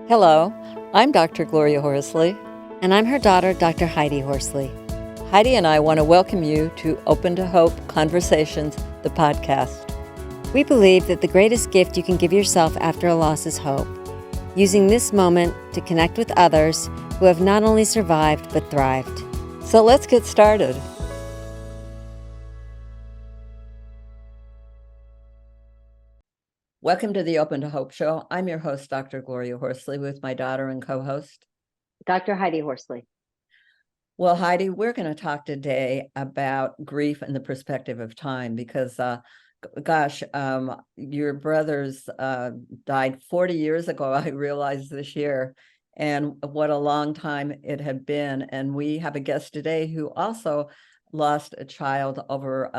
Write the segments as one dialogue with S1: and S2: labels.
S1: Hello, I'm Dr. Gloria Horsley.
S2: And I'm her daughter, Dr. Heidi Horsley.
S1: Heidi and I want to welcome you to Open to Hope Conversations, the podcast.
S2: We believe that the greatest gift you can give yourself after a loss is hope, using this moment to connect with others who have not only survived but thrived.
S1: So let's get started. Welcome to the Open to Hope Show. I'm your host, Dr. Gloria Horsley, with my daughter and co-host,
S3: Dr. Heidi Horsley.
S1: Well, Heidi, we're going to talk today about grief and the perspective of time because, your brothers died 40 years ago, I realized this year, and what a long time it had been. And we have a guest today who also lost a child over,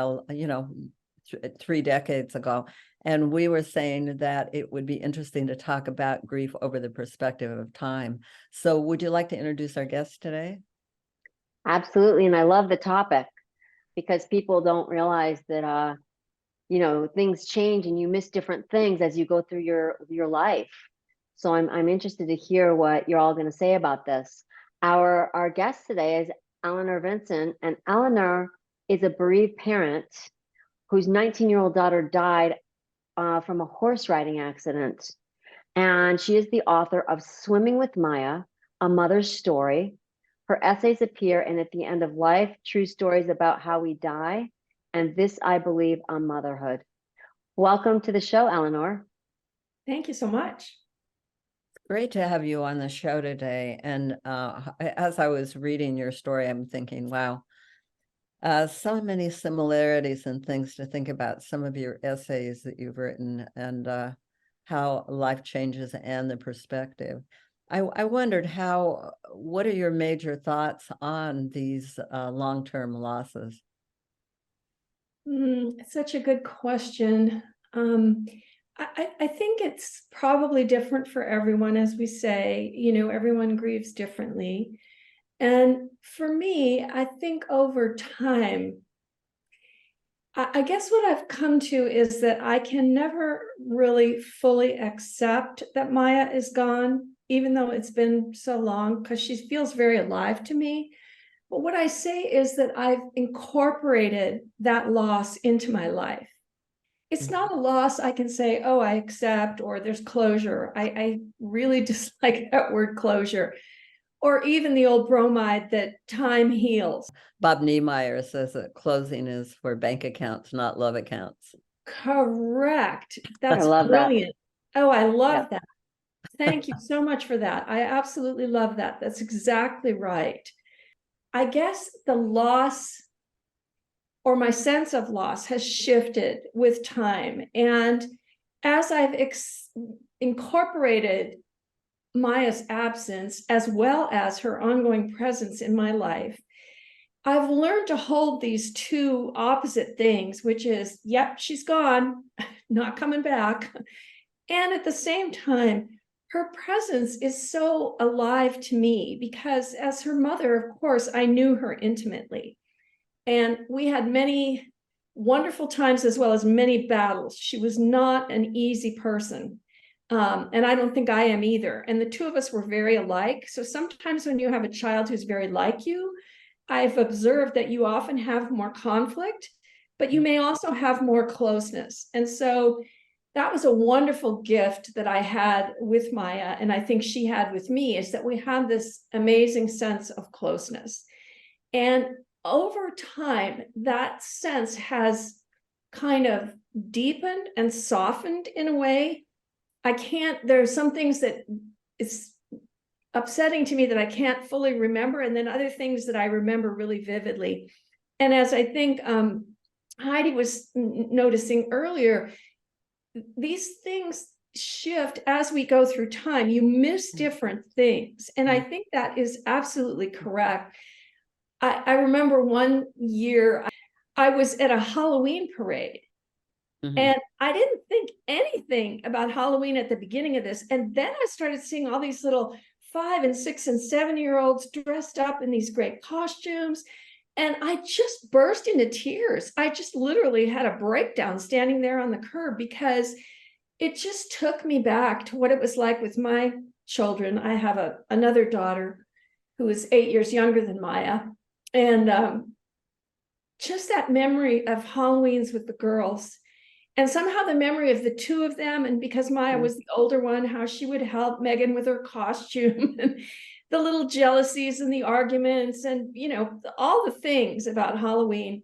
S1: 3 decades ago. And we were saying that it would be interesting to talk about grief over the perspective of time. So would you like to introduce our guest today?
S3: Absolutely. And I love the topic because people don't realize that, things change and you miss different things as you go through your life. So I'm interested to hear what you're all going to say about this. Our guest today is Eleanor Vincent, and Eleanor is a bereaved parent whose 19-year-old daughter died from a horse riding accident. And she is the author of Swimming with Maya, A Mother's Story. Her essays appear in At the End of Life, True Stories About How We Die, and This I Believe on Motherhood. Welcome to the show, Eleanor.
S4: Thank you so much.
S1: Great to have you on the show today. And as I was reading your story, I'm thinking, wow, so many similarities and things to think about some of your essays that you've written and how life changes and the perspective. I wondered what are your major thoughts on these long-term losses?
S4: Such a good question. I think it's probably different for everyone, as we say, everyone grieves differently. And for me, I think over time, I guess what I've come to is that I can never really fully accept that Maya is gone, even though it's been so long, because she feels very alive to me. But what I say is that I've incorporated that loss into my life. It's not a loss I can say, oh, I accept, or there's closure. I really dislike that word closure, or even the old bromide that time heals.
S1: Bob Niemeyer says that closing is for bank accounts, not love accounts.
S4: Correct. That's
S3: I love
S4: brilliant.
S3: That.
S4: Oh, I love that. Thank you so much for that. I absolutely love that. That's exactly right. I guess the loss or my sense of loss has shifted with time. And as I've incorporated Maya's absence, as well as her ongoing presence in my life, I've learned to hold these two opposite things, which is, yep, she's gone, not coming back. And at the same time, her presence is so alive to me because as her mother, of course, I knew her intimately. And we had many wonderful times as well as many battles. She was not an easy person. And I don't think I am either. And the two of us were very alike. So sometimes when you have a child who's very like you, I've observed that you often have more conflict, but you may also have more closeness. And so that was a wonderful gift that I had with Maya, and I think she had with me, is that we had this amazing sense of closeness. And over time, that sense has kind of deepened and softened in a way. There are some things that it's upsetting to me that I can't fully remember, and then other things that I remember really vividly. And as I think Heidi was noticing earlier, these things shift as we go through time. You miss different things. And I think that is absolutely correct. I remember one year I was at a Halloween parade. Mm-hmm. And I didn't think anything about Halloween at the beginning of this. And then I started seeing all these little 5 and 6 and 7-year-olds dressed up in these great costumes. And I just burst into tears. I just literally had a breakdown standing there on the curb because it just took me back to what it was like with my children. I have another daughter who is 8 years younger than Maya. And just that memory of Halloweens with the girls, and somehow the memory of the two of them, and because Maya was the older one, how she would help Megan with her costume, and the little jealousies and the arguments, and all the things about Halloween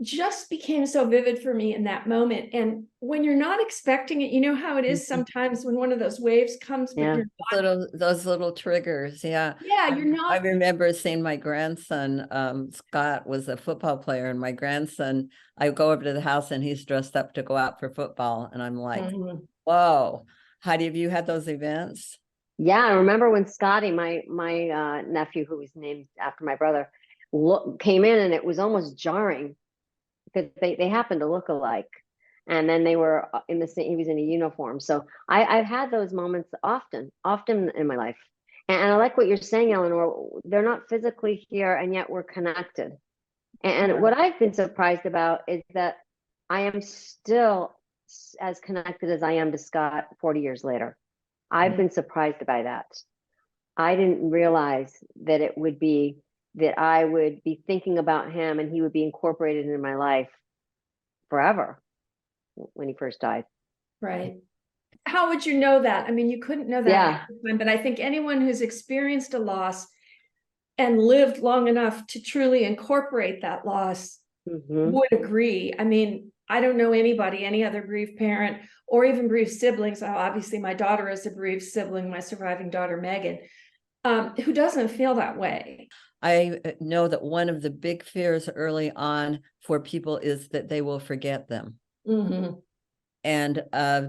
S4: just became so vivid for me in that moment. And when you're not expecting it, you know how it is sometimes when one of those waves comes, but
S3: Yeah.
S4: you're not,
S1: Those little triggers, yeah.
S4: you're
S1: I
S4: not.
S1: remember seeing my grandson, Scott was a football player, and my grandson, I go over to the house and he's dressed up to go out for football. And I'm like, whoa, Heidi, have you had those events?
S3: Yeah, I remember when Scotty, my nephew, who was named after my brother, came in, and it was almost jarring because they happened to look alike, and then they were in the same. He was in a uniform, so I've had those moments often in my life, and I like what you're saying, Eleanor. They're not physically here, and yet we're connected. And what I've been surprised about is that I am still as connected as I am to Scott 40 years later. I've been surprised by that. I didn't realize that it would be that I would be thinking about him and he would be incorporated in my life forever when he first died.
S4: Right. How would you know that? I mean, you couldn't know that at the time, but I think anyone who's experienced a loss and lived long enough to truly incorporate that loss would agree. I mean, I don't know anybody, any other bereaved parent or even bereaved siblings. Obviously, my daughter is a bereaved sibling, my surviving daughter, Megan, who doesn't feel that way.
S1: I know that one of the big fears early on for people is that they will forget them. And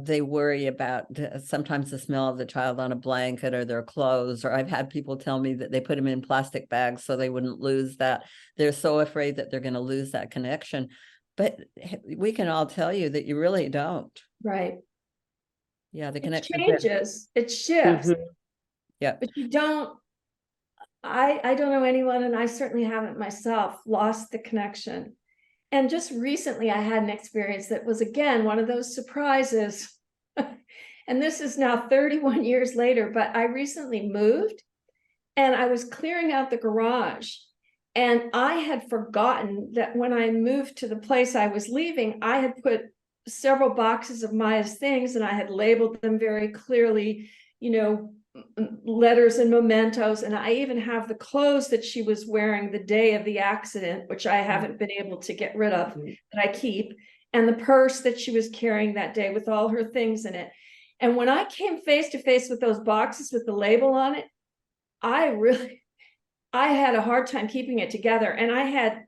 S1: they worry about sometimes the smell of the child on a blanket or their clothes. Or I've had people tell me that they put them in plastic bags so they wouldn't lose that. They're so afraid that they're going to lose that connection. But we can all tell you that you really don't.
S4: Right.
S1: Yeah, the connection
S4: changes. It shifts.
S1: Yeah.
S4: But you don't, I don't know anyone, and I certainly haven't myself, lost the connection. And just recently I had an experience that was, again, one of those surprises. And this is now 31 years later, but I recently moved and I was clearing out the garage. And I had forgotten that when I moved to the place I was leaving, I had put several boxes of Maya's things and I had labeled them very clearly, letters and mementos. And I even have the clothes that she was wearing the day of the accident, which I haven't been able to get rid of, that I keep, and the purse that she was carrying that day with all her things in it. And when I came face to face with those boxes with the label on it, I had a hard time keeping it together. And I had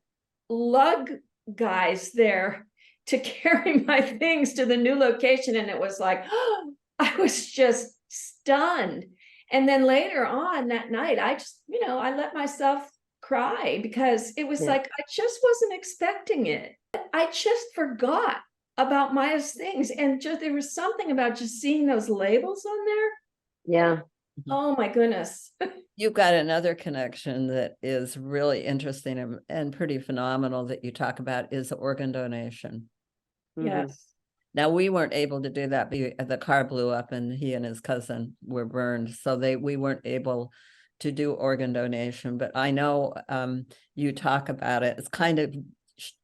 S4: lug guys there to carry my things to the new location. And it was like, oh, I was just stunned. And then later on that night, I just, I let myself cry because it was like, I just wasn't expecting it. I just forgot about Maya's things. And just, there was something about just seeing those labels on there.
S3: Yeah.
S4: Oh my goodness.
S1: You've got another connection that is really interesting and pretty phenomenal that you talk about is organ donation.
S4: Yes.
S1: Now, we weren't able to do that because the car blew up and he and his cousin were burned. So we weren't able to do organ donation, but I know you talk about it. It's kind of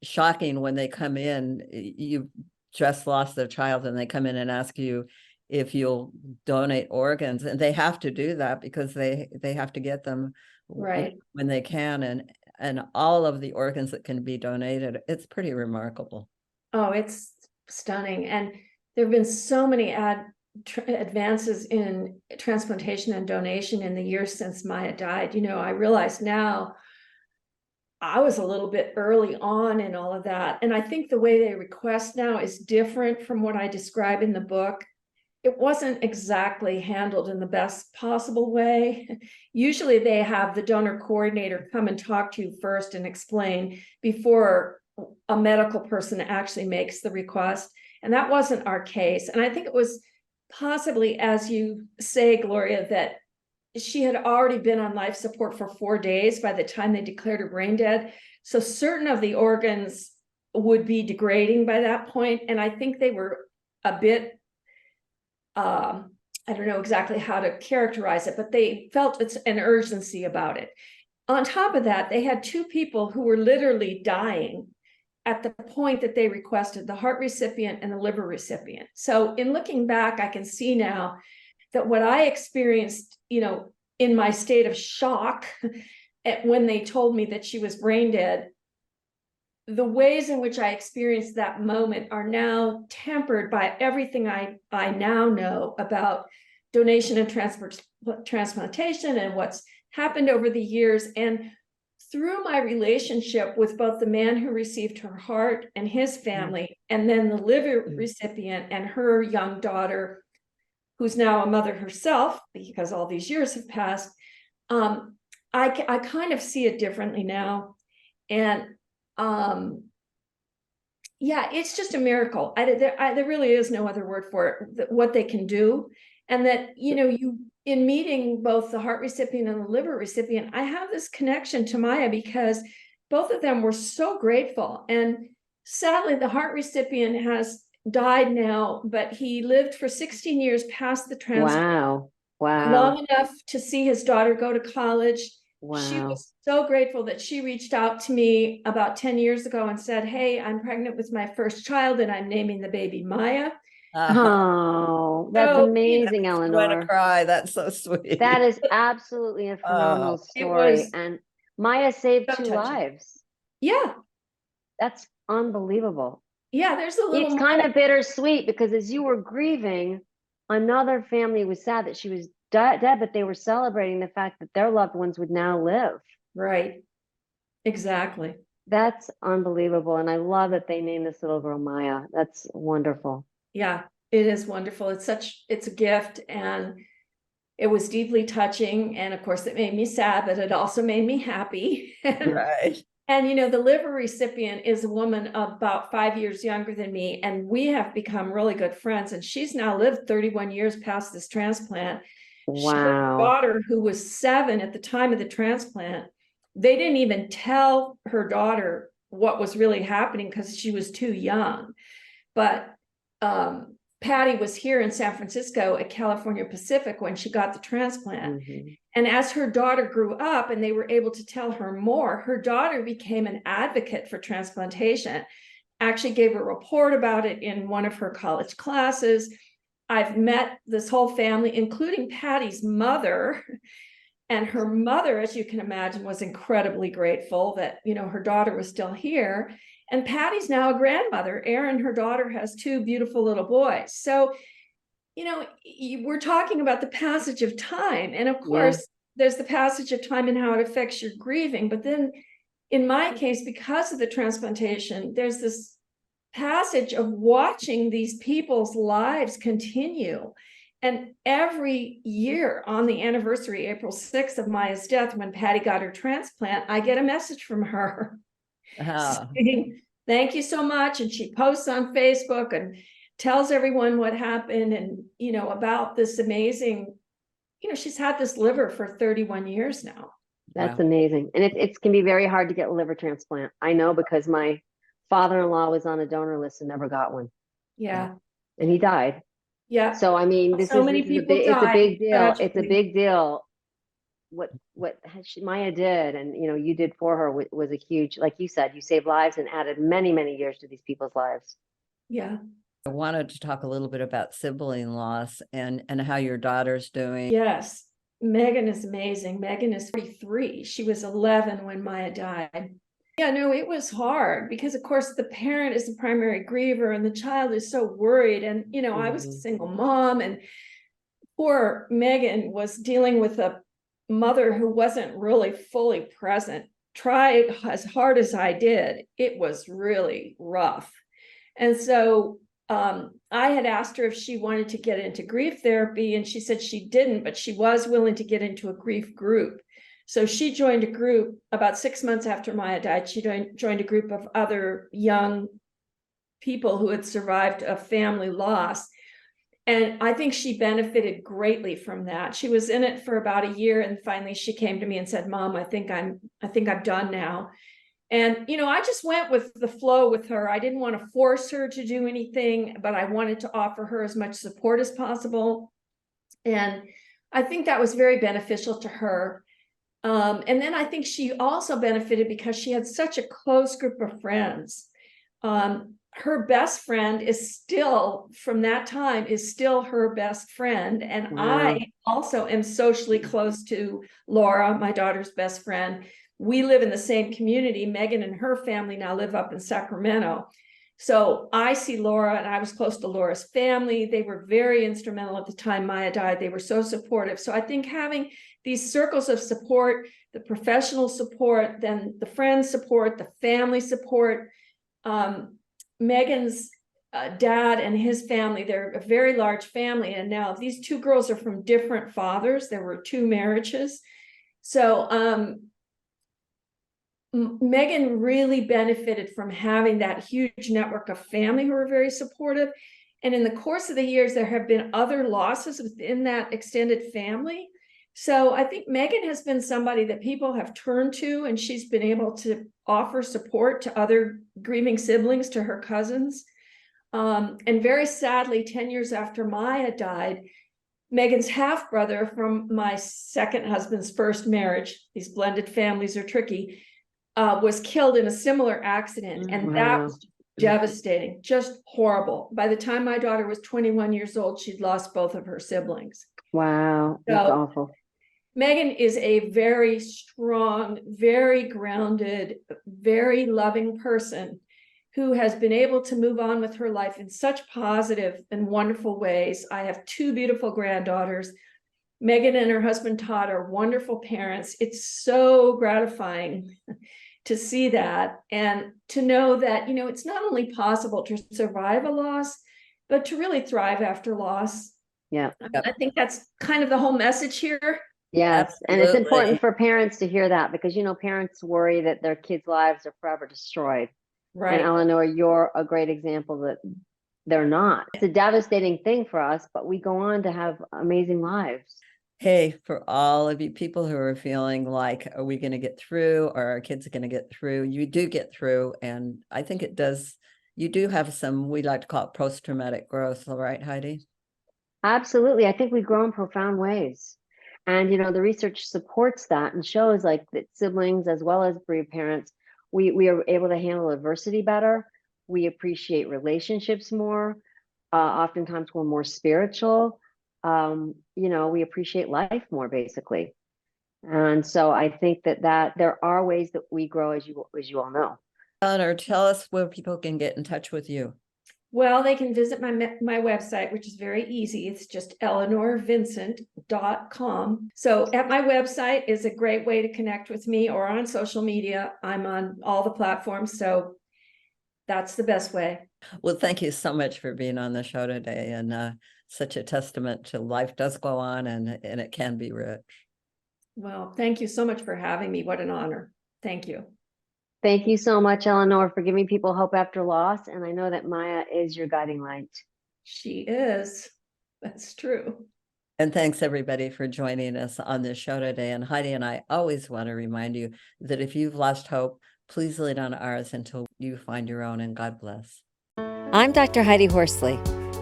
S1: shocking when they come in, you just lost their child and they come in and ask you if you'll donate organs, and they have to do that because they have to get them
S4: right
S1: when they can, and all of the organs that can be donated. It's pretty remarkable.
S4: Oh, it's stunning. And there have been so many advances in transplantation and donation in the years since Maya died. I realize now I was a little bit early on in all of that. And I think the way they request now is different from what I describe in the book. It wasn't exactly handled in the best possible way. Usually they have the donor coordinator come and talk to you first and explain before a medical person actually makes the request. And that wasn't our case. And I think it was possibly, as you say, Gloria, that she had already been on life support for 4 days by the time they declared her brain dead. So certain of the organs would be degrading by that point. And I think they were a bit I don't know exactly how to characterize it, but they felt it's an urgency about it. On top of that, they had two people who were literally dying at the point that they requested, the heart recipient and the liver recipient. So in looking back, I can see now that what I experienced, in my state of shock when they told me that she was brain dead, the ways in which I experienced that moment are now tempered by everything I now know about donation and transplantation and what's happened over the years. And through my relationship with both the man who received her heart and his family, and then the liver recipient and her young daughter, who's now a mother herself, because all these years have passed, I kind of see it differently now. And yeah, it's just a miracle. There really is no other word for it, what they can do. And that, you, in meeting both the heart recipient and the liver recipient, I have this connection to Maya because both of them were so grateful. And sadly, the heart recipient has died now, but he lived for 16 years past the transplant.
S3: Wow.
S4: Long enough to see his daughter go to college.
S3: Wow.
S4: She was so grateful that she reached out to me about 10 years ago and said, hey, I'm pregnant with my first child and I'm naming the baby Maya.
S3: Oh, that's amazing,
S1: I'm going to
S3: Eleanor.
S1: cry. That's so sweet.
S3: That is absolutely a phenomenal story. And Maya saved
S4: so
S3: 2
S4: touching.
S3: lives.
S4: Yeah.
S3: That's unbelievable.
S4: Yeah, there's a little
S3: It's kind of bittersweet because as you were grieving, another family was sad that she was dead, but they were celebrating the fact that their loved ones would now live.
S4: Right. Exactly.
S3: That's unbelievable. And I love that they named this little girl Maya. That's wonderful.
S4: Yeah, it is wonderful. It's a gift, and it was deeply touching. And of course it made me sad, but it also made me happy.
S1: Right.
S4: And, the liver recipient is a woman about 5 years younger than me, and we have become really good friends. And she's now lived 31 years past this transplant.
S3: Wow.
S4: She had a daughter who was 7 at the time of the transplant. They didn't even tell her daughter what was really happening because she was too young. But Patty was here in San Francisco at California Pacific when she got the transplant. And as her daughter grew up and they were able to tell her more, her daughter became an advocate for transplantation, actually gave a report about it in one of her college classes. I've met this whole family, including Patty's mother. And her mother, as you can imagine, was incredibly grateful that, her daughter was still here. And Patty's now a grandmother. Erin, her daughter, has 2 beautiful little boys. So, we're talking about the passage of time. And of course, there's the passage of time and how it affects your grieving. But then in my case, because of the transplantation, there's this passage of watching these people's lives continue. And every year on the anniversary, April 6th of Maya's death, when Patty got her transplant, I get a message from her saying, thank you so much. And she posts on Facebook and tells everyone what happened and, about this amazing, she's had this liver for 31 years now.
S3: That's amazing. And it can be very hard to get a liver transplant. I know because my father-in-law was on a donor list and never got one.
S4: Yeah.
S3: And he died.
S4: Yeah.
S3: So, I mean, it's a big deal. Tragically. It's a big deal. What Maya did and, you did for her was a huge, like you said, you saved lives and added many, many years to these people's lives.
S4: Yeah.
S1: I wanted to talk a little bit about sibling loss and how your daughter's doing.
S4: Yes. Megan is amazing. Megan is 43. She was 11 when Maya died. Yeah, no, it was hard because, of course, the parent is the primary griever and the child is so worried. And, I was a single mom and poor Megan was dealing with a mother who wasn't really fully present. Tried as hard as I did, it was really rough. And so I had asked her if she wanted to get into grief therapy, and she said she didn't, but she was willing to get into a grief group. So she joined a group about 6 months after Maya died. She joined a group of other young people who had survived a family loss. And I think she benefited greatly from that. She was in it for about a year, and finally she came to me and said, Mom, I think I'm done now. And, I just went with the flow with her. I didn't want to force her to do anything, but I wanted to offer her as much support as possible. And I think that was very beneficial to her. And then I think she also benefited because she had such a close group of friends. Her best friend is still, from that time, is still her best friend. And
S3: Wow.
S4: I also am socially close to Laura, my daughter's best friend. We live in the same community. Megan and her family now live up in Sacramento. So I see Laura, and I was close to Laura's family. They were very instrumental at the time Maya died. They were so supportive. So I think having these circles of support, the professional support, then the friend support, the family support, Megan's dad and his family, they're a very large family. And now these two girls are from different fathers. There were 2 marriages. So Megan really benefited from having that huge network of family who were very supportive. And in the course of the years, there have been other losses within that extended family. So I think Megan has been somebody that people have turned to, and she's been able to offer support to other grieving siblings, to her cousins. And very sadly, 10 years after Maya died, Megan's half brother from my second husband's first marriage, these blended families are tricky, was killed in a similar accident. And that
S3: Wow.
S4: was devastating, just horrible. By the time my daughter was 21 years old, she'd lost both of her siblings.
S3: Wow. That's
S4: So
S3: awful.
S4: Megan is a very strong, very grounded, very loving person who has been able to move on with her life in such positive and wonderful ways. I have 2 beautiful granddaughters. Megan and her husband Todd are wonderful parents. It's so gratifying to see that, and to know that, it's not only possible to survive a loss, but to really thrive after loss.
S3: Yeah.
S4: I think that's kind of the whole message here.
S3: Yes. And it's
S1: Absolutely.
S3: important for parents to hear that, because, parents worry that their kids' lives are forever destroyed.
S4: Right.
S3: And Eleanor, you're a great example that they're not. It's a devastating thing for us, but we go on to have amazing lives.
S1: Hey, for all of you people who are feeling like, are we going to get through, or our kids are going to get through? You do get through. And I think it does. You do have some, we like to call it post-traumatic growth, right, Heidi?
S3: Absolutely. I think we grow in profound ways. And, the research supports that and shows like that siblings, as well as bereaved parents, we are able to handle adversity better. We appreciate relationships more. Oftentimes we're more spiritual. We appreciate life more, basically. And so I think that there are ways that we grow, as you all know.
S1: Eleanor, tell us where people can get in touch with you.
S4: Well, they can visit my website, which is very easy. It's just eleanorvincent.com. So at my website is a great way to connect with me, or on social media. I'm on all the platforms. So that's the best way.
S1: Well, thank you so much for being on the show today, and such a testament to life does go on, and it can be rich.
S4: Well, thank you so much for having me. What an honor. Thank you.
S3: Thank you so much, Eleanor, for giving people hope after loss. And I know that Maya is your guiding light.
S4: She is. That's true.
S1: And thanks everybody for joining us on this show today. And Heidi and I always want to remind you that if you've lost hope, please lean on ours until you find your own, and God bless.
S2: I'm Dr. Heidi Horsley.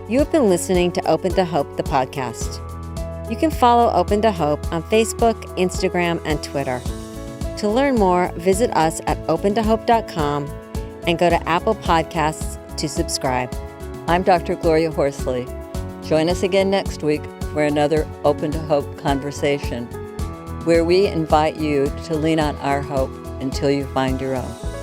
S2: You have been listening to Open to Hope, the podcast. You can follow Open to Hope on Facebook, Instagram, and Twitter. To learn more, visit us at opentohope.com and go to Apple Podcasts to subscribe.
S1: I'm Dr. Gloria Horsley. Join us again next week for another Open to Hope conversation, where we invite you to lean on our hope until you find your own.